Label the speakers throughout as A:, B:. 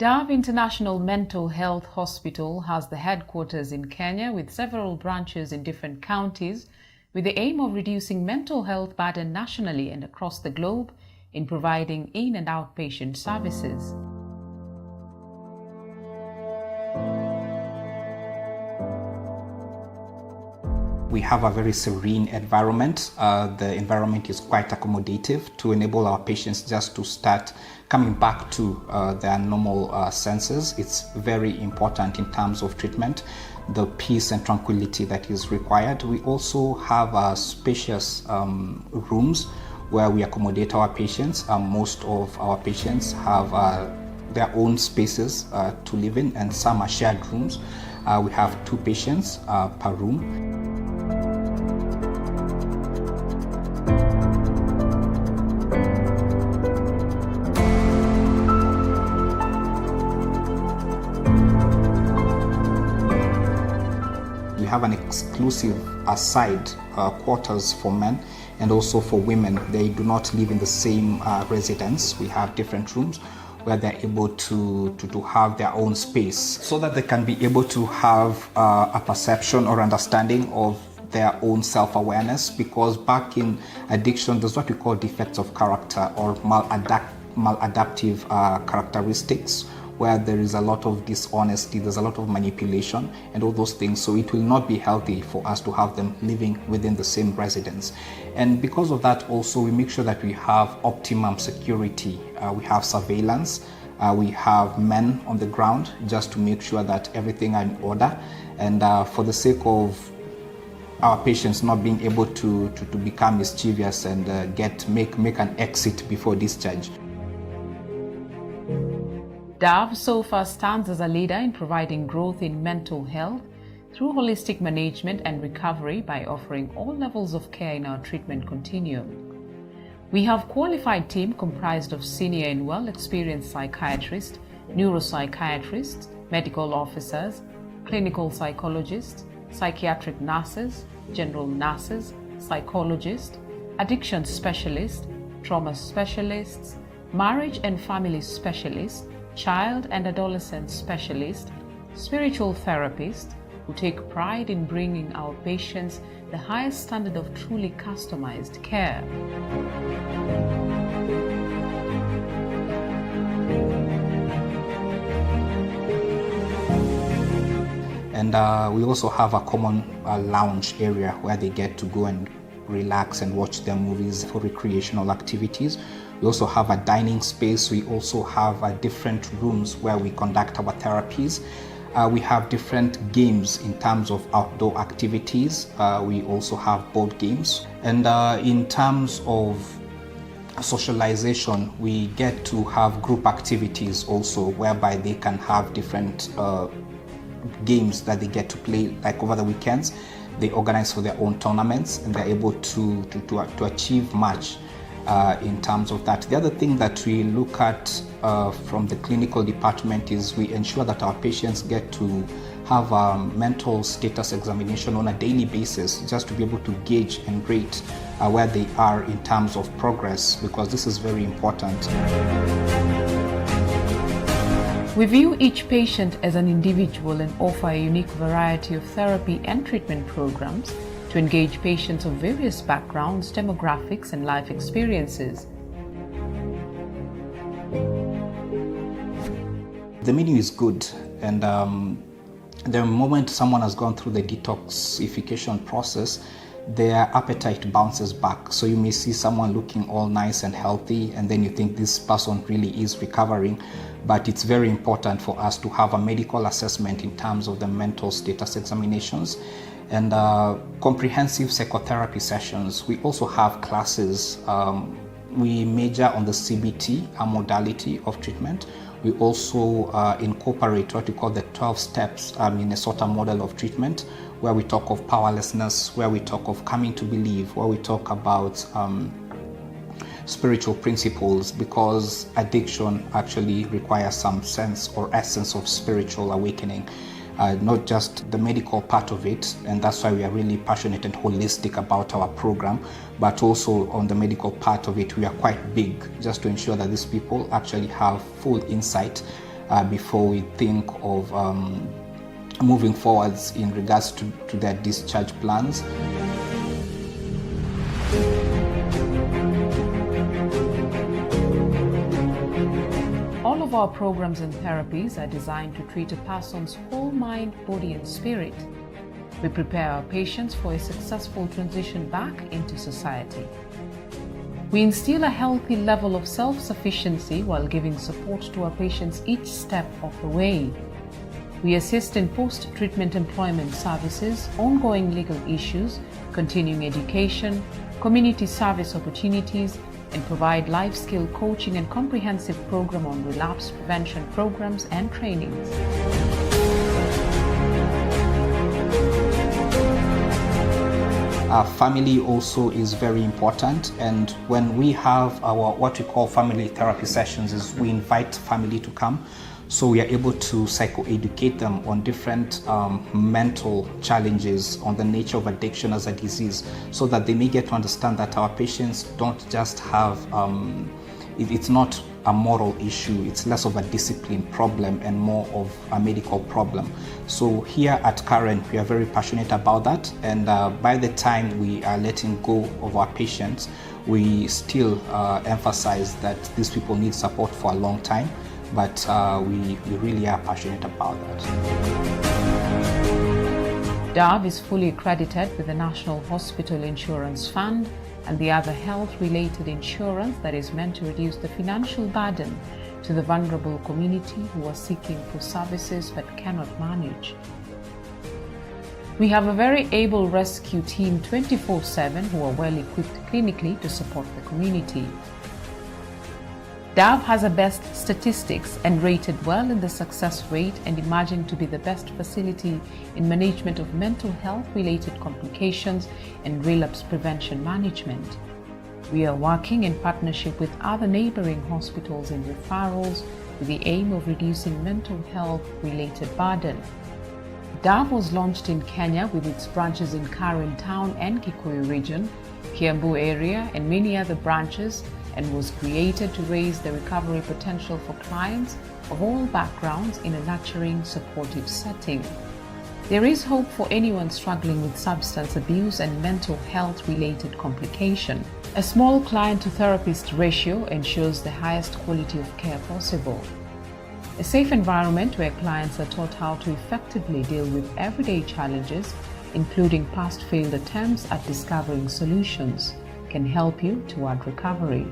A: Dove International Mental Health Hospital has the headquarters in Kenya with several branches in different counties with the aim of reducing mental health burden nationally and across the globe in providing in- and outpatient services.
B: We have a very serene environment. The environment is quite accommodative to enable our patients just to start coming back to their normal senses. It's very important in terms of treatment, the peace and tranquility that is required. We also have spacious rooms where we accommodate our patients. Most of our patients have their own spaces to live in, and some are shared rooms. We have 2 patients per room. We have an exclusive aside quarters for men and also for women. They do not live in the same residence. We have different rooms where they're able to have their own space so that they can be able to have a perception or understanding of their own self-awareness, because back in addiction there's what we call defects of character or maladaptive characteristics, where there is a lot of dishonesty, there's a lot of manipulation and all those things. So it will not be healthy for us to have them living within the same residence. And because of that also, we make sure that we have optimum security. We have surveillance, we have men on the ground just to make sure that everything is in order. And for the sake of our patients not being able to become mischievous and make an exit before discharge.
A: Dove so far stands as a leader in providing growth in mental health through holistic management and recovery by offering all levels of care in our treatment continuum. We have a qualified team comprised of senior and well-experienced psychiatrists, neuropsychiatrists, medical officers, clinical psychologists, psychiatric nurses, general nurses, psychologists, addiction specialists, trauma specialists, marriage and family specialists, child and adolescent specialists, spiritual therapists who take pride in bringing our patients the highest standard of truly customized care.
B: And we also have a common lounge area where they get to go and relax and watch their movies for recreational activities. We also have a dining space. We also have different rooms where we conduct our therapies. We have different games in terms of outdoor activities. We also have board games. And in terms of socialization, we get to have group activities also, whereby they can have different games that they get to play, like over the weekends. They organize for their own tournaments and they're able to achieve much in terms of that. The other thing that we look at from the clinical department is we ensure that our patients get to have a mental status examination on a daily basis, just to be able to gauge and rate where they are in terms of progress, because this is very important.
A: We view each patient as an individual and offer a unique variety of therapy and treatment programs to engage patients of various backgrounds, demographics, and life experiences.
B: The menu is good, and the moment someone has gone through the detoxification process, their appetite bounces back. So you may see someone looking all nice and healthy, and then you think this person really is recovering. But it's very important for us to have a medical assessment in terms of the mental status examinations and comprehensive psychotherapy sessions. We also have classes. We major on the CBT, a modality of treatment. We also incorporate what we call the 12 steps Minnesota model of treatment, where we talk of powerlessness, where we talk of coming to believe, where we talk about spiritual principles, because addiction actually requires some sense or essence of spiritual awakening. Not just the medical part of it, and that's why we are really passionate and holistic about our program, but also on the medical part of it, we are quite big, just to ensure that these people actually have full insight before we think of moving forwards in regards to their discharge plans.
A: All of our programs and therapies are designed to treat a person's whole mind, body, and spirit. We prepare our patients for a successful transition back into society. We instill a healthy level of self-sufficiency while giving support to our patients each step of the way. We assist in post-treatment employment services, ongoing legal issues, continuing education, community service opportunities, and provide life skill coaching and comprehensive program on relapse prevention programs and trainings.
B: Family also is very important, and when we have our what we call family therapy sessions, is we invite family to come, so we are able to psychoeducate them on different mental challenges, on the nature of addiction as a disease, so that they may get to understand that our patients don't just have it's not a moral issue, it's less of a discipline problem and more of a medical problem. So here at Karen, we are very passionate about that, and by the time we are letting go of our patients, we still emphasize that these people need support for a long time, but we really are passionate about that.
A: DAV is fully accredited with the National Hospital Insurance Fund and the other health-related insurance that is meant to reduce the financial burden to the vulnerable community who are seeking for services but cannot manage. We have a very able rescue team 24/7 who are well equipped clinically to support the community. DAV has the best statistics and rated well in the success rate and emerging to be the best facility in management of mental health related complications and relapse prevention management. We are working in partnership with other neighboring hospitals and referrals with the aim of reducing mental health related burden. DAV was launched in Kenya with its branches in Karen Town and Kikuyu region, Kiambu area and many other branches, and was created to raise the recovery potential for clients of all backgrounds in a nurturing, supportive setting. There is hope for anyone struggling with substance abuse and mental health related complication. A small client-to-therapist ratio ensures the highest quality of care possible. A safe environment where clients are taught how to effectively deal with everyday challenges, including past failed attempts at discovering solutions, can help you toward recovery.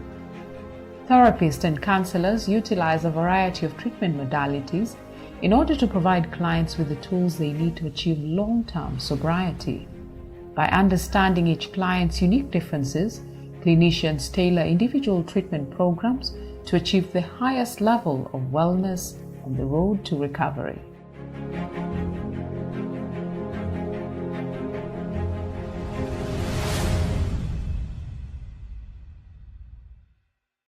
A: Therapists and counselors utilize a variety of treatment modalities in order to provide clients with the tools they need to achieve long-term sobriety. By understanding each client's unique differences, clinicians tailor individual treatment programs to achieve the highest level of wellness on the road to recovery.